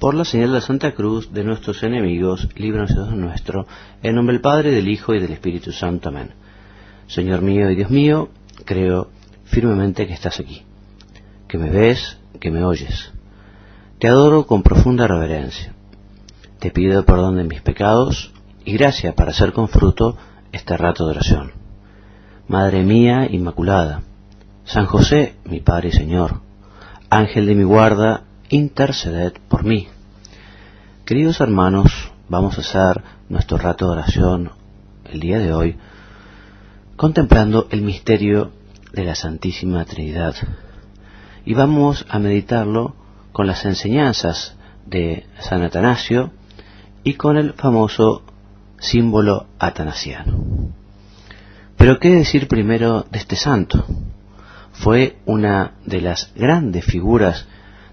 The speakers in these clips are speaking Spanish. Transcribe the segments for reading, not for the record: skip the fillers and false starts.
Por la señal de la Santa Cruz de nuestros enemigos, líbranos Dios nuestro, en nombre del Padre, del Hijo y del Espíritu Santo. Amén. Señor mío y Dios mío, creo firmemente que estás aquí, que me ves, que me oyes. Te adoro con profunda reverencia. Te pido perdón de mis pecados y gracia para hacer con fruto este rato de oración. Madre mía Inmaculada, San José, mi Padre y Señor, Ángel de mi guarda, interceded por mí. Queridos hermanos, vamos a hacer nuestro rato de oración el día de hoy contemplando el misterio de la Santísima Trinidad y vamos a meditarlo con las enseñanzas de San Atanasio y con el famoso símbolo atanasiano. Pero ¿qué decir primero de este santo? Fue una de las grandes figuras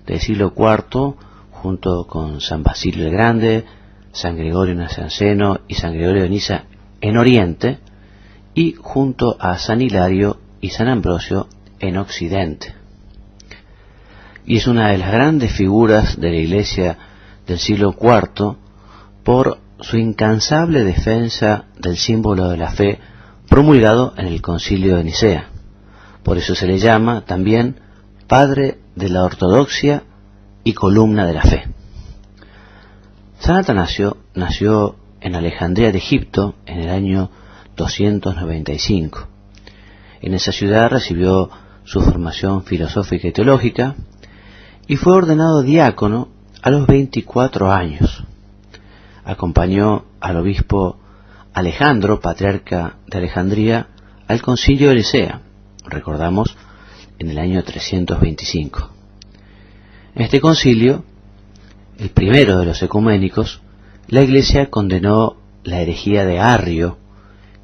del siglo IV, junto con San Basilio el Grande, San Gregorio Nacianceno y San Gregorio de Niza en Oriente, y junto a San Hilario y San Ambrosio en Occidente. Y es una de las grandes figuras de la Iglesia del siglo IV por su incansable defensa del símbolo de la fe promulgado en el Concilio de Nicea. Por eso se le llama también Padre de la Ortodoxia y Columna de la Fe. San Atanasio nació en Alejandría de Egipto en el año 295. En esa ciudad recibió su formación filosófica y teológica y fue ordenado diácono a los 24 años. Acompañó al obispo Alejandro, patriarca de Alejandría, al Concilio de Nicea, recordamos, en el año 325. En este concilio, el primero de los ecuménicos, la Iglesia condenó la herejía de Arrio,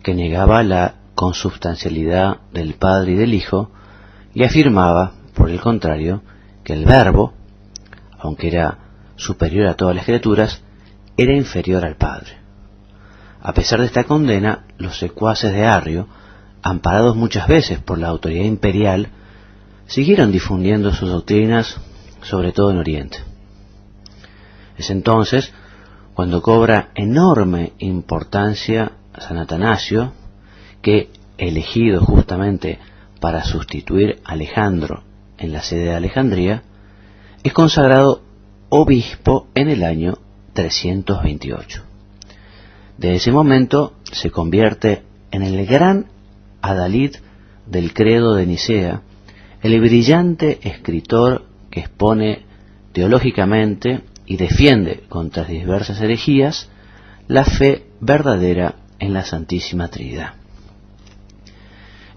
que negaba la consubstancialidad del Padre y del Hijo, y afirmaba, por el contrario, que el Verbo, aunque era superior a todas las criaturas, era inferior al Padre. A pesar de esta condena, los secuaces de Arrio, amparados muchas veces por la autoridad imperial, siguieron difundiendo sus doctrinas, sobre todo en Oriente. Es entonces cuando cobra enorme importancia San Atanasio, que, elegido justamente para sustituir a Alejandro en la sede de Alejandría, es consagrado obispo en el año 328. De ese momento se convierte en el gran adalid del credo de Nicea, el brillante escritor que expone teológicamente y defiende contra diversas herejías la fe verdadera en la Santísima Trinidad.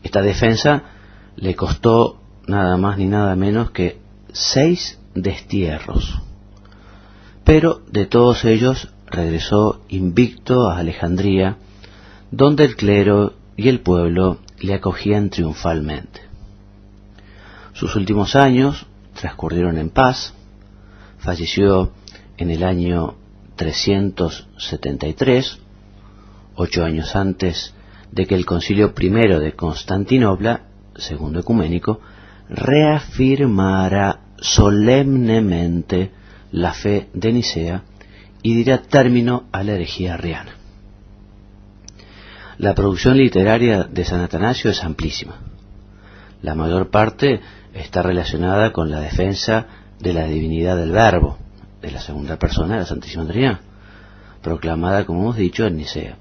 Esta defensa le costó nada más ni nada menos que 6 destierros, pero de todos ellos regresó invicto a Alejandría, donde el clero y el pueblo le acogían triunfalmente. Sus últimos años transcurrieron en paz. Falleció en el año 373, 8 años antes de que el Concilio I de Constantinopla, segundo ecuménico, reafirmara solemnemente la fe de Nicea y diera término a la herejía arriana. La producción literaria de San Atanasio es amplísima. La mayor parte está relacionada con la defensa de la divinidad del Verbo, de la segunda persona de la Santísima Trinidad, proclamada, como hemos dicho, en Nicea.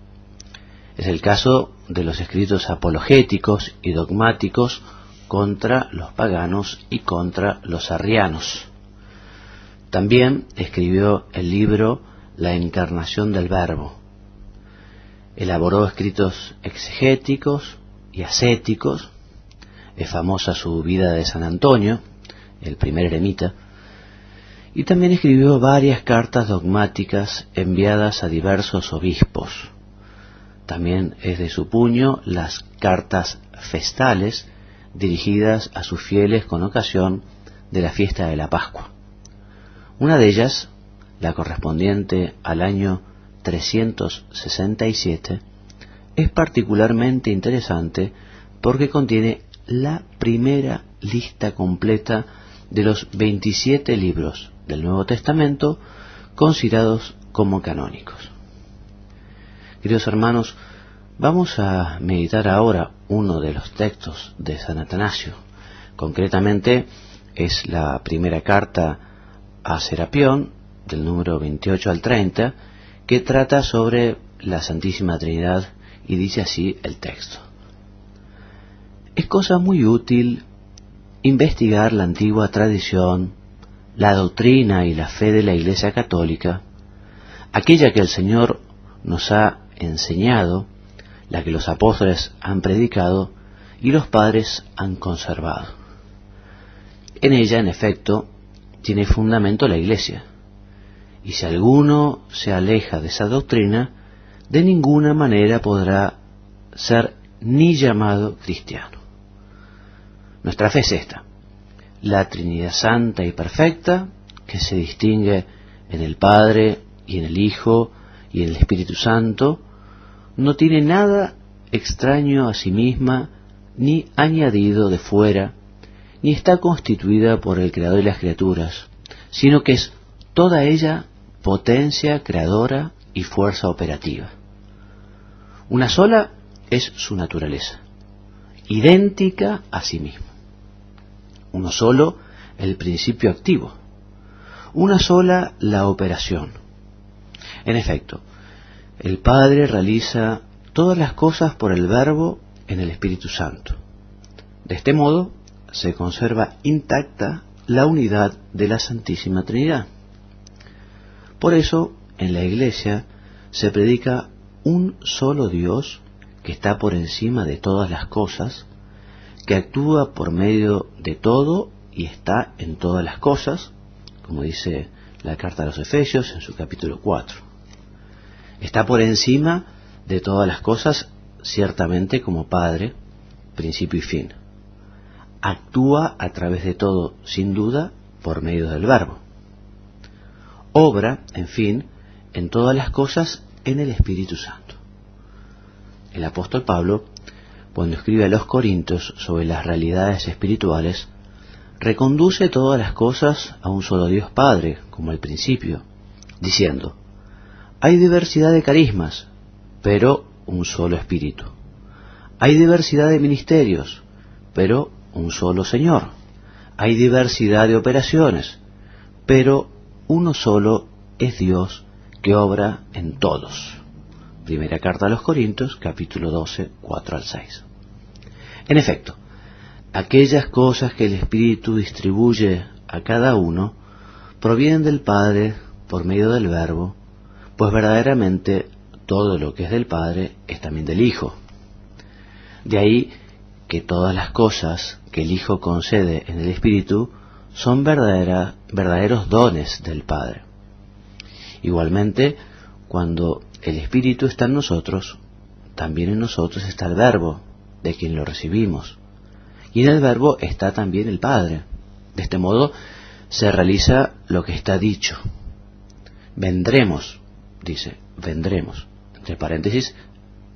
Es el caso de los escritos apologéticos y dogmáticos contra los paganos y contra los arrianos. También escribió el libro La Encarnación del Verbo. Elaboró escritos exegéticos y ascéticos. Es famosa su vida de San Antonio, el primer eremita, y también escribió varias cartas dogmáticas enviadas a diversos obispos. También es de su puño las cartas festales dirigidas a sus fieles con ocasión de la fiesta de la Pascua. Una de ellas, la correspondiente al año 367, es particularmente interesante porque contiene la primera lista completa de los 27 libros del Nuevo Testamento considerados como canónicos. Queridos hermanos, vamos a meditar ahora uno de los textos de San Atanasio. Concretamente es la primera carta a Serapión, del número 28 al 30, que trata sobre la Santísima Trinidad, y dice así el texto. Es cosa muy útil investigar la antigua tradición, la doctrina y la fe de la Iglesia Católica, aquella que el Señor nos ha enseñado, la que los apóstoles han predicado y los padres han conservado. En ella, en efecto, tiene fundamento la Iglesia, y si alguno se aleja de esa doctrina, de ninguna manera podrá ser ni llamado cristiano. Nuestra fe es esta: la Trinidad Santa y Perfecta, que se distingue en el Padre y en el Hijo y en el Espíritu Santo, no tiene nada extraño a sí misma, ni añadido de fuera, ni está constituida por el Creador y las criaturas, sino que es toda ella potencia creadora y fuerza operativa. Una sola es su naturaleza, idéntica a sí misma. Uno solo el principio activo, una sola la operación. En efecto, el Padre realiza todas las cosas por el Verbo en el Espíritu Santo. De este modo se conserva intacta la unidad de la Santísima Trinidad. Por eso, en la Iglesia se predica un solo Dios que está por encima de todas las cosas, que actúa por medio de todo y está en todas las cosas, como dice la carta a los Efesios en su capítulo 4. Está por encima de todas las cosas, ciertamente como Padre, principio y fin. Actúa a través de todo, sin duda, por medio del Verbo. Obra, en fin, en todas las cosas en el Espíritu Santo. El apóstol Pablo, cuando escribe a los Corintios sobre las realidades espirituales, reconduce todas las cosas a un solo Dios Padre, como al principio, diciendo: hay diversidad de carismas, pero un solo Espíritu. Hay diversidad de ministerios, pero un solo Señor. Hay diversidad de operaciones, pero uno solo es Dios que obra en todos. Primera carta a los Corintios, capítulo 12, 4 al 6. En efecto, aquellas cosas que el Espíritu distribuye a cada uno provienen del Padre por medio del Verbo, pues verdaderamente todo lo que es del Padre es también del Hijo. De ahí que todas las cosas que el Hijo concede en el Espíritu son verdaderos dones del Padre. Igualmente, cuando el Espíritu está en nosotros, también en nosotros está el Verbo, de quien lo recibimos. Y en el Verbo está también el Padre. De este modo se realiza lo que está dicho. Vendremos, dice, vendremos. Entre paréntesis,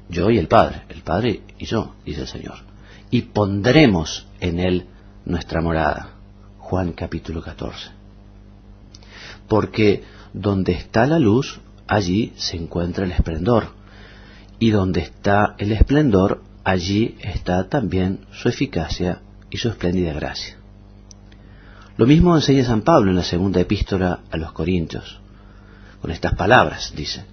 yo y el Padre y yo, dice el Señor. Y pondremos en Él nuestra morada. Juan capítulo 14. Porque donde está la luz, allí se encuentra el esplendor. Y donde está el esplendor, allí está también su eficacia y su espléndida gracia. Lo mismo enseña San Pablo en la segunda epístola a los Corintios. Con estas palabras dice: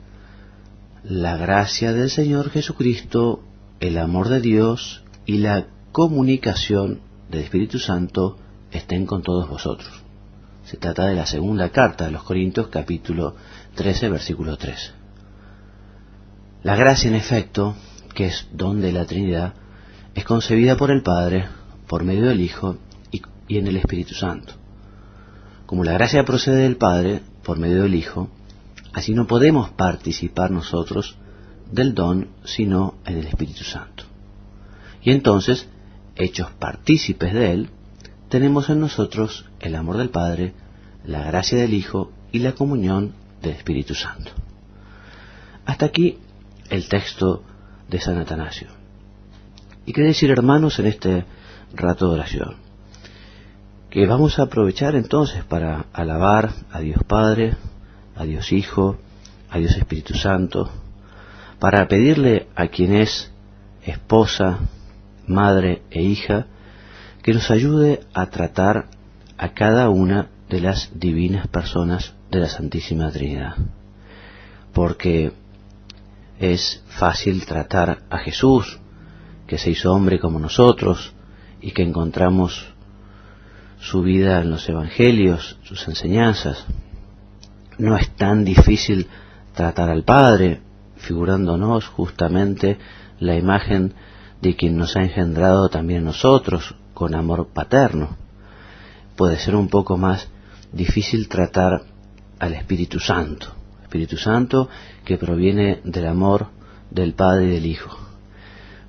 la gracia del Señor Jesucristo, el amor de Dios y la comunicación del Espíritu Santo estén con todos vosotros. Se trata de la segunda carta a los Corintios, capítulo 13, versículo 3. La gracia, en efecto, que es don de la Trinidad, es concebida por el Padre, por medio del Hijo y en el Espíritu Santo. Como la gracia procede del Padre, por medio del Hijo, así no podemos participar nosotros del don, sino en el Espíritu Santo. Y entonces, hechos partícipes de Él, tenemos en nosotros el amor del Padre, la gracia del Hijo y la comunión del Espíritu Santo. Hasta aquí el texto de San Atanasio. Y qué decir, hermanos, en este rato de oración. que vamos a aprovechar entonces para alabar a Dios Padre, a Dios Hijo, a Dios Espíritu Santo, para pedirle a quien es esposa, madre e hija, que nos ayude a tratar a cada una de las divinas personas de la Santísima Trinidad. Porque es fácil tratar a Jesús, que se hizo hombre como nosotros y que encontramos su vida en los Evangelios, sus enseñanzas. No es tan difícil tratar al Padre, figurándonos justamente la imagen de quien nos ha engendrado también nosotros, con amor paterno. Puede ser un poco más difícil tratar al Espíritu Santo que proviene del amor del Padre y del Hijo.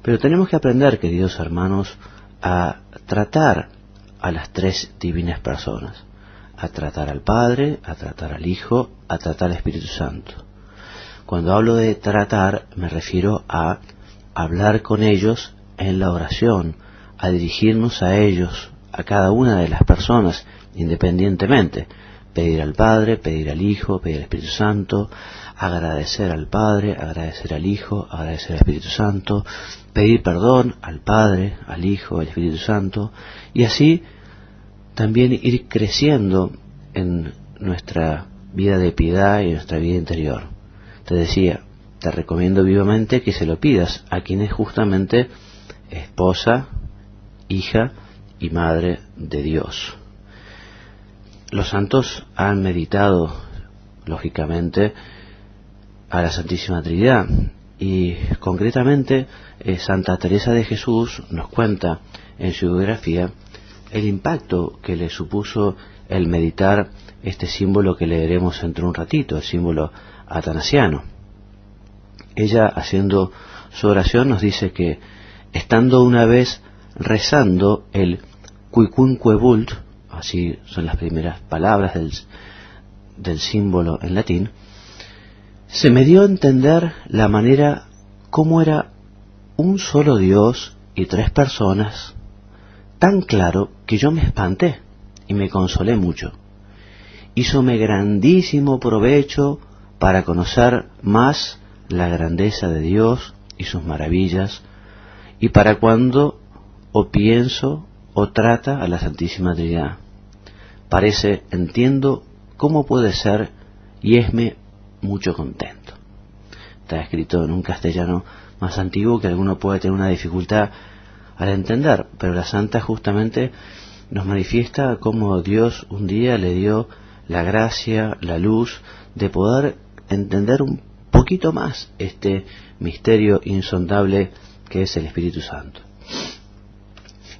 Pero tenemos que aprender, queridos hermanos, a tratar a las tres divinas personas, a tratar al Padre, a tratar al Hijo, a tratar al Espíritu Santo. Cuando hablo de tratar, me refiero a hablar con ellos en la oración, a dirigirnos a ellos, a cada una de las personas, independientemente. Pedir al Padre, pedir al Hijo, pedir al Espíritu Santo, agradecer al Padre, agradecer al Hijo, agradecer al Espíritu Santo, pedir perdón al Padre, al Hijo, al Espíritu Santo, y así también ir creciendo en nuestra vida de piedad y en nuestra vida interior. Te decía, te recomiendo vivamente que se lo pidas a quien es justamente esposa, hija y madre de Dios. Los santos han meditado, lógicamente, a la Santísima Trinidad, y concretamente Santa Teresa de Jesús nos cuenta en su biografía el impacto que le supuso el meditar este símbolo que leeremos dentro de un ratito, el símbolo atanasiano. Ella, haciendo su oración, nos dice que, estando una vez rezando el Quicunque Vult, así son las primeras palabras del símbolo en latín, se me dio a entender la manera cómo era un solo Dios y tres personas, tan claro que yo me espanté y me consolé mucho. Hízome grandísimo provecho para conocer más la grandeza de Dios y sus maravillas, y para cuando o pienso o trata a la Santísima Trinidad. Parece, entiendo cómo puede ser, y esme mucho contento. Está escrito en un castellano más antiguo que alguno puede tener una dificultad al entender, pero la Santa justamente nos manifiesta cómo Dios un día le dio la gracia, la luz de poder entender un poquito más este misterio insondable que es el Espíritu Santo.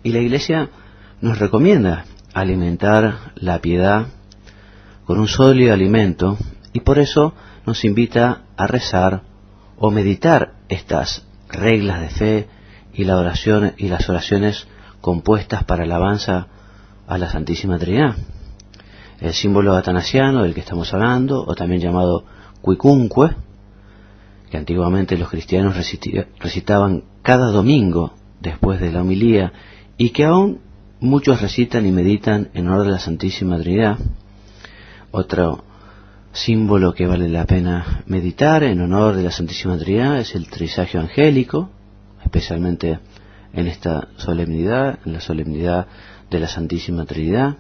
Y la Iglesia nos recomienda alimentar la piedad con un sólido alimento, y por eso nos invita a rezar o meditar estas reglas de fe y la oración y las oraciones compuestas para alabanza a la Santísima Trinidad. El símbolo atanasiano del que estamos hablando, o también llamado Quicunque, que antiguamente los cristianos recitaban cada domingo después de la homilía, y que aún muchos recitan y meditan en honor de la Santísima Trinidad. Otro símbolo que vale la pena meditar en honor de la Santísima Trinidad es el Trisagio Angélico, especialmente en esta solemnidad, en la solemnidad de la Santísima Trinidad.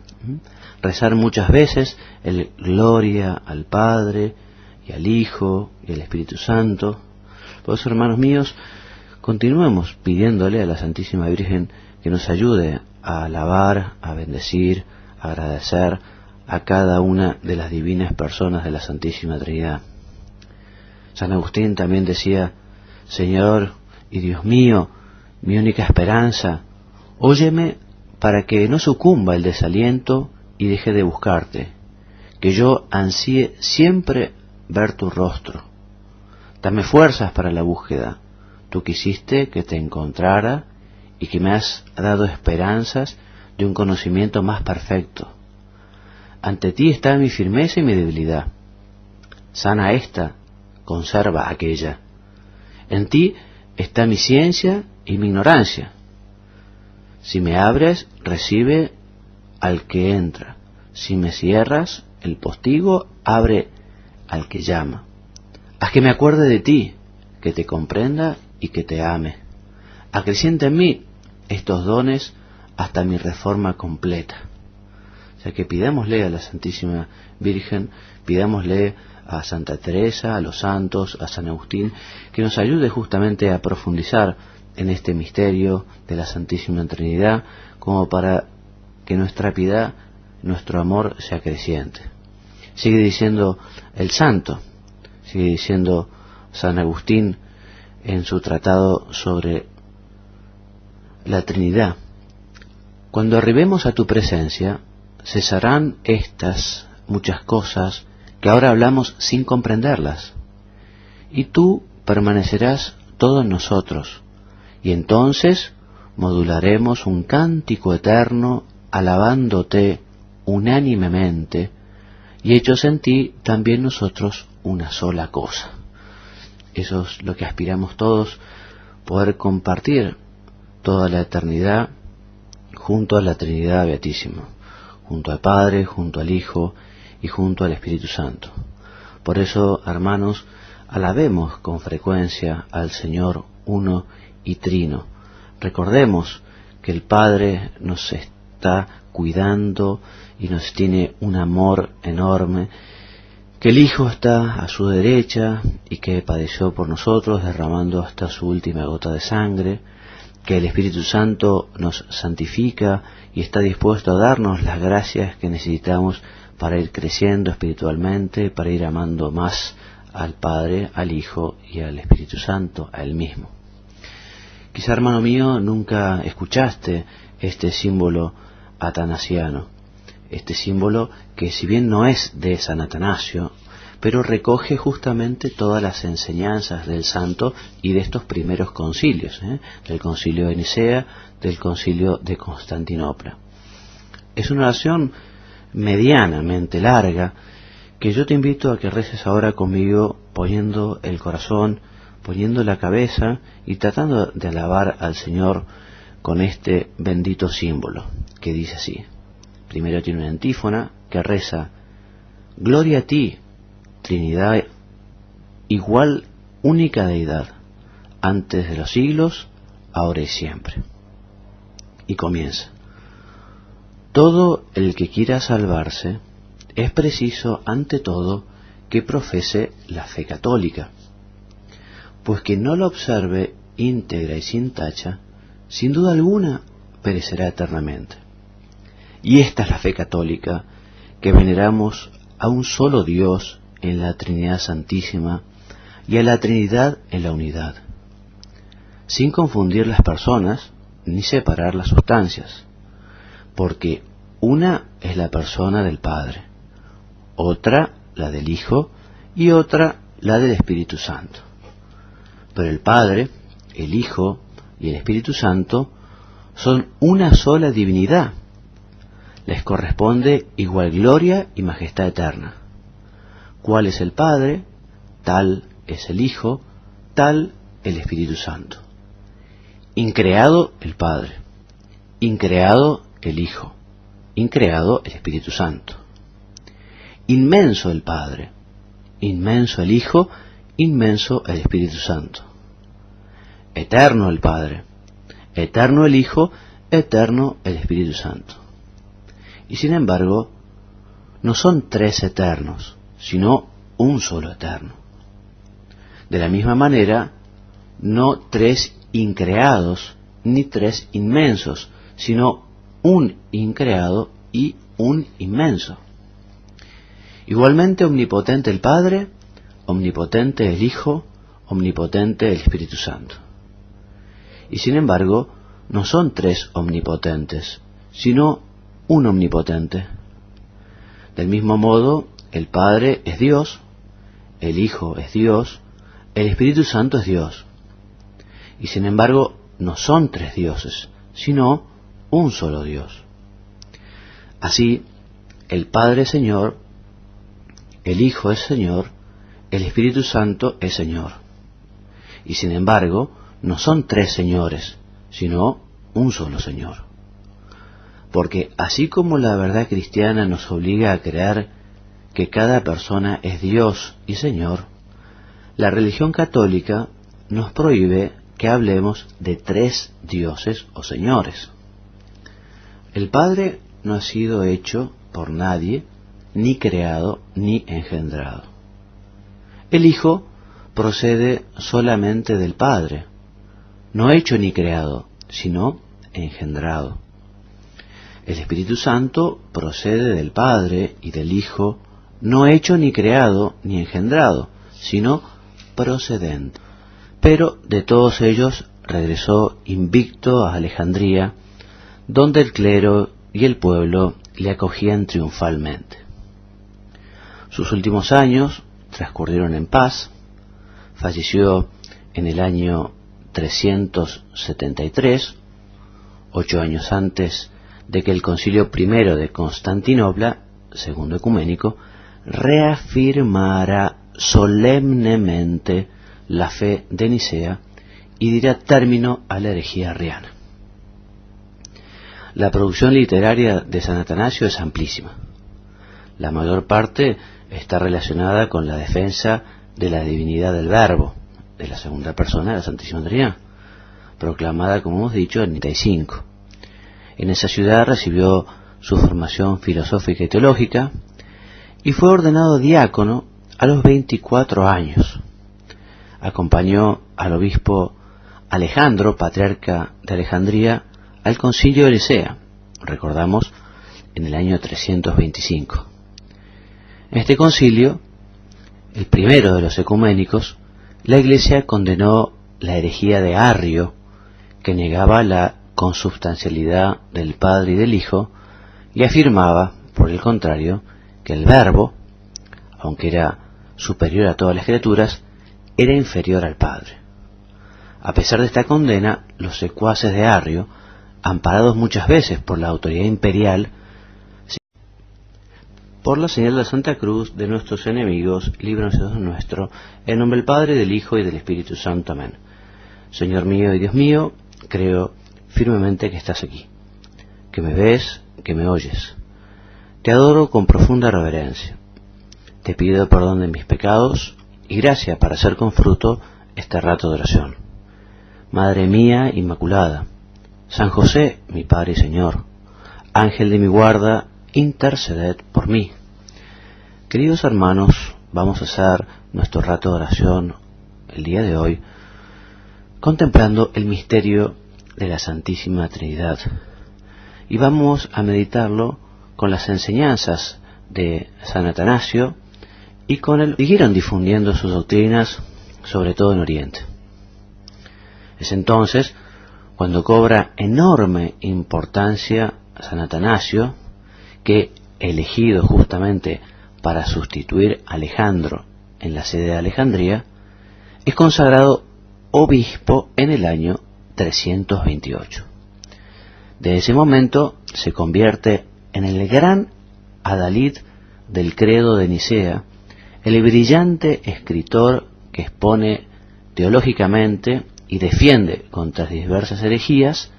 Rezar muchas veces el Gloria al Padre y al Hijo y al Espíritu Santo. Por eso, hermanos míos, continuemos pidiéndole a la Santísima Virgen que nos ayude a alabar, a bendecir, a agradecer a cada una de las divinas personas de la Santísima Trinidad. San Agustín también decía: Señor y Dios mío, mi única esperanza, óyeme para que no sucumba el desaliento y deje de buscarte, que yo ansíe siempre ver tu rostro. Dame fuerzas para la búsqueda. Tú quisiste que te encontrara y que me has dado esperanzas de un conocimiento más perfecto. Ante ti está mi firmeza y mi debilidad. Sana esta, conserva aquella. En ti está mi ciencia y mi ignorancia. Si me abres, recibe al que entra. Si me cierras el postigo, abre al que llama. Haz que me acuerde de ti, que te comprenda y que te ame. Acrecienta en mí estos dones hasta mi reforma completa. O sea que pidámosle a la Santísima Virgen, pidámosle a Santa Teresa, a los santos, a San Agustín, que nos ayude justamente a profundizar en este misterio de la Santísima Trinidad, como para que nuestra piedad, nuestro amor sea creciente. Sigue diciendo el santo, sigue diciendo San Agustín en su tratado sobre la Trinidad: cuando arribemos a tu presencia, cesarán estas muchas cosas que ahora hablamos sin comprenderlas, y tú permanecerás todo en nosotros, y entonces modularemos un cántico eterno alabándote unánimemente, y hechos en ti también nosotros una sola cosa. Eso es lo que aspiramos todos, poder compartir toda la eternidad junto a la Trinidad Beatísima, junto al Padre, junto al Hijo y junto al Espíritu Santo. Por eso, hermanos, alabemos con frecuencia al Señor uno y trino. Recordemos que el Padre nos está cuidando y nos tiene un amor enorme, que el Hijo está a su derecha y que padeció por nosotros derramando hasta su última gota de sangre, que el Espíritu Santo nos santifica y está dispuesto a darnos las gracias que necesitamos para ir creciendo espiritualmente, para ir amando más al Padre, al Hijo y al Espíritu Santo, a Él mismo. Quizá, hermano mío, nunca escuchaste este símbolo atanasiano, este símbolo que, si bien no es de San Atanasio, pero recoge justamente todas las enseñanzas del santo y de estos primeros concilios, del concilio de Nicea, del concilio de Constantinopla. Es una oración medianamente larga que yo te invito a que reces ahora conmigo, poniendo el corazón, poniendo la cabeza y tratando de alabar al Señor con este bendito símbolo, que dice así. Primero tiene una antífona que reza: Gloria a ti, Trinidad, igual, única deidad, antes de los siglos, ahora y siempre. Y comienza: todo el que quiera salvarse es preciso, ante todo, que profese la fe católica, pues quien no la observe íntegra y sin tacha, sin duda alguna perecerá eternamente. Y esta es la fe católica, que veneramos a un solo Dios en la Trinidad Santísima y a la Trinidad en la unidad, sin confundir las personas ni separar las sustancias, porque una es la persona del Padre, otra la del Hijo y otra la del Espíritu Santo. Pero el Padre, el Hijo y el Espíritu Santo son una sola divinidad. Les corresponde igual gloria y majestad eterna. ¿Cuál es el Padre? Tal es el Hijo, tal el Espíritu Santo. Increado el Padre, increado el Hijo, increado el Espíritu Santo. Inmenso el Padre, inmenso el Hijo, inmenso el Espíritu Santo. Eterno el Padre, eterno el Hijo, eterno el Espíritu Santo. Y sin embargo, no son tres eternos, sino un solo eterno. De la misma manera, no tres increados, ni tres inmensos, sino un increado y un inmenso. Igualmente omnipotente el Padre, omnipotente el Hijo, omnipotente el Espíritu Santo. Y sin embargo, no son tres omnipotentes, sino un omnipotente. Del mismo modo, el Padre es Dios, el Hijo es Dios, el Espíritu Santo es Dios. Y sin embargo, no son tres dioses, sino un solo Dios. Así, el Padre es Señor, el Hijo es Señor, el Espíritu Santo es Señor. Y sin embargo, no son tres señores, sino un solo Señor. porque así como la verdad cristiana nos obliga a creer que cada persona es Dios y Señor, la religión católica nos prohíbe que hablemos de tres dioses o señores. El Padre no ha sido hecho por nadie, ni creado, ni engendrado. El Hijo procede solamente del Padre, no hecho ni creado, sino engendrado. El Espíritu Santo procede del Padre y del Hijo, no hecho ni creado, ni engendrado, sino procedente. Pero de todos ellos regresó invicto a Alejandría, donde el clero y el pueblo le acogían triunfalmente. Sus últimos años transcurrieron en paz. Falleció en el año 373, 8 años antes de que el Concilio I de Constantinopla, segundo ecuménico, reafirmara solemnemente la fe de Nicea y diera término a la herejía arriana. La producción literaria de San Atanasio es amplísima. La mayor parte está relacionada con la defensa de la divinidad del Verbo, de la segunda persona de la Santísima Trinidad, proclamada, como hemos dicho, en 95. En esa ciudad recibió su formación filosófica y teológica y fue ordenado diácono a los 24 años. Acompañó al obispo Alejandro, patriarca de Alejandría, al concilio de Nicea, recordamos, en el año 325. En este concilio, el primero de los ecuménicos, la Iglesia condenó la herejía de Arrio, que negaba la consubstancialidad del Padre y del Hijo, y afirmaba, por el contrario, que el Verbo, aunque era superior a todas las criaturas, era inferior al Padre. A pesar de esta condena, los secuaces de Arrio, amparados muchas veces por la autoridad imperial, por la señal de la Santa Cruz de nuestros enemigos, líbranos Dios nuestro, en nombre del Padre, del Hijo y del Espíritu Santo. Amén. Señor mío y Dios mío, creo firmemente que estás aquí, que me ves, que me oyes. Te adoro con profunda reverencia. Te pido perdón de mis pecados y gracia para hacer con fruto este rato de oración. Madre mía Inmaculada, San José, mi Padre y Señor, Ángel de mi guarda, interceded por mí. Queridos hermanos, vamos a hacer nuestro rato de oración el día de hoy, contemplando el misterio de la Santísima Trinidad. Y vamos a meditarlo con las enseñanzas de San Atanasio y con el siguieron difundiendo sus doctrinas, sobre todo en Oriente. Es entonces cuando cobra enorme importancia San Atanasio, que, elegido justamente para sustituir a Alejandro en la sede de Alejandría, es consagrado obispo en el año 328. De ese momento se convierte en el gran adalid del credo de Nicea, el brillante escritor que expone teológicamente y defiende contra diversas herejías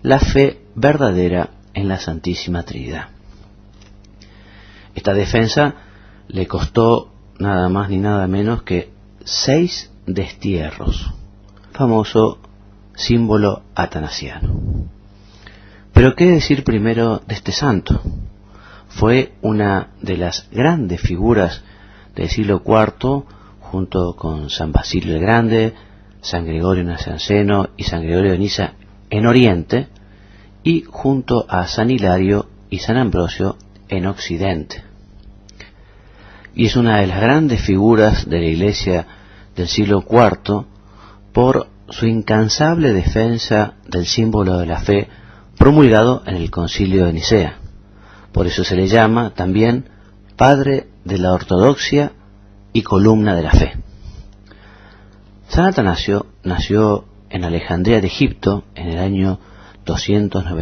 la fe verdadera en la Santísima Trinidad. Esta defensa le costó nada más ni nada menos que 6 destierros, famoso símbolo atanasiano. Pero ¿qué decir primero de este santo? Fue una de las grandes figuras del siglo IV, junto con San Basilio el Grande, San Gregorio Nacianceno y San Gregorio de Niza en Oriente, y junto a San Hilario y San Ambrosio en Occidente. Y es una de las grandes figuras de la Iglesia del siglo IV por su incansable defensa del símbolo de la fe promulgado en el Concilio de Nicea. Por eso se le llama también Padre de la Ortodoxia y Columna de la Fe. San Atanasio nació en Alejandría de Egipto en el año 290.